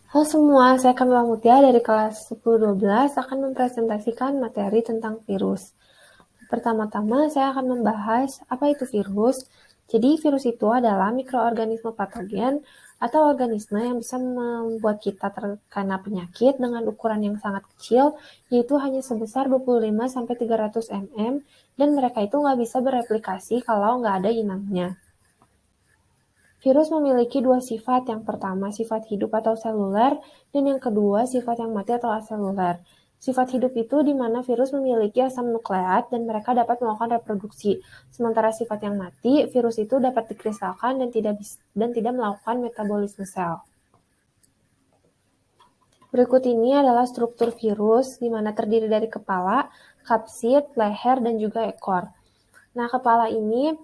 Halo semua, saya Kamila Mutia dari kelas 10-12 akan mempresentasikan materi tentang virus. Pertama-tama saya akan membahas apa itu virus. Jadi virus itu adalah mikroorganisme patogen atau organisme yang bisa membuat kita terkena penyakit dengan ukuran yang sangat kecil, yaitu hanya sebesar 25-300 mm, dan mereka itu nggak bisa bereplikasi kalau nggak ada inangnya. Virus memiliki dua sifat, yang pertama sifat hidup atau seluler, dan yang kedua sifat yang mati atau aseluler. Sifat hidup itu di mana virus memiliki asam nukleat dan mereka dapat melakukan reproduksi. Sementara sifat yang mati, virus itu dapat dikristalkan dan tidak melakukan metabolisme sel. Berikut ini adalah struktur virus, di mana terdiri dari kepala, kapsid, leher, dan juga ekor. Nah, kepala ini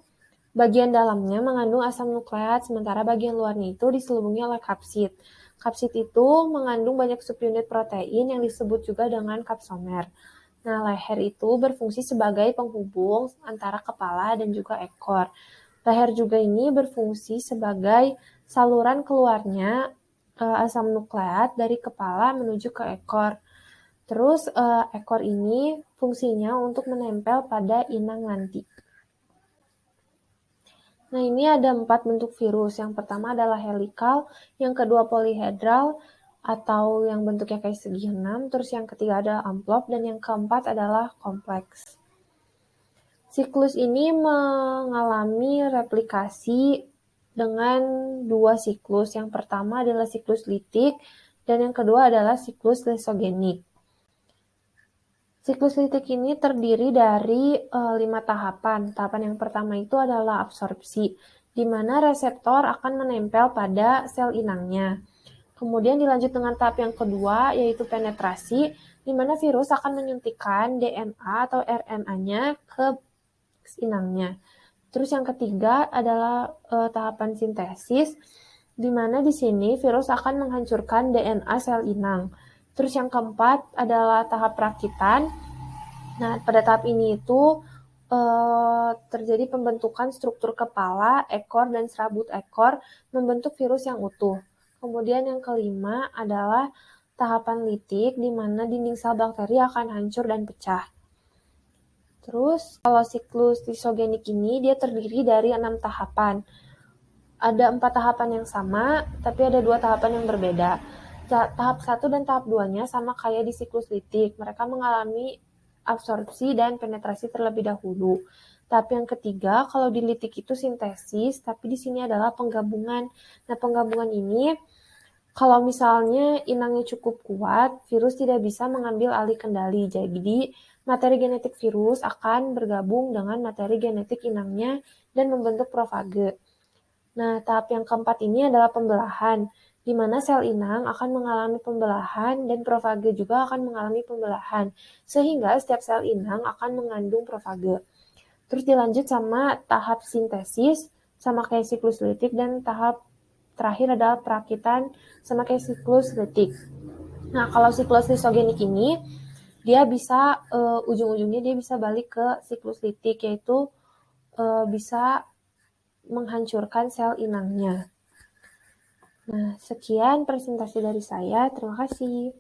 bagian dalamnya mengandung asam nukleat, sementara bagian luarnya itu diselubungi oleh kapsid. Kapsid itu mengandung banyak subunit protein yang disebut juga dengan kapsomer. Nah, leher itu berfungsi sebagai penghubung antara kepala dan juga ekor. Leher juga ini berfungsi sebagai saluran keluarnya asam nukleat dari kepala menuju ke ekor. Terus ekor ini fungsinya untuk menempel pada inang nanti. Nah, ini ada 4 bentuk virus. Yang pertama adalah helikal, yang kedua polihedral atau yang bentuknya kayak segi 6, terus yang ketiga adalah amplop, dan yang keempat adalah kompleks. Siklus ini mengalami replikasi dengan dua siklus. Yang pertama adalah siklus litik, dan yang kedua adalah siklus lysogenik. Siklus litik ini terdiri dari 5 tahapan. Tahapan yang pertama itu adalah absorpsi, di mana reseptor akan menempel pada sel inangnya. Kemudian dilanjut dengan tahap yang kedua, yaitu penetrasi, di mana virus akan menyuntikkan DNA atau RNA-nya ke inangnya. Terus yang ketiga adalah tahapan sintesis, di mana di sini virus akan menghancurkan DNA sel inang. Terus yang keempat adalah tahap perakitan. Nah, pada tahap ini itu terjadi pembentukan struktur kepala, ekor, dan serabut ekor membentuk virus yang utuh. Kemudian yang kelima adalah tahapan litik, di mana dinding sel bakteri akan hancur dan pecah. Terus, kalau siklus lysogenik ini, dia terdiri dari 6 tahapan. Ada 4 tahapan yang sama, tapi ada 2 tahapan yang berbeda. Tahap 1 dan tahap 2-nya sama kayak di siklus litik. Mereka mengalami absorpsi dan penetrasi terlebih dahulu. Tahap yang ketiga, kalau di litik itu sintesis, tapi di sini adalah penggabungan. Nah, penggabungan ini, kalau misalnya inangnya cukup kuat, virus tidak bisa mengambil alih kendali. Jadi, materi genetik virus akan bergabung dengan materi genetik inangnya dan membentuk profage. Nah, tahap yang keempat ini adalah pembelahan, di mana sel inang akan mengalami pembelahan dan profage juga akan mengalami pembelahan, sehingga setiap sel inang akan mengandung profage. Terus dilanjut sama tahap sintesis, sama kayak siklus litik, dan tahap terakhir adalah perakitan, sama kayak siklus litik. Nah, kalau siklus lysogenik ini, dia bisa ujung-ujungnya dia bisa balik ke siklus litik, yaitu bisa menghancurkan sel inangnya. Nah, sekian presentasi dari saya. Terima kasih.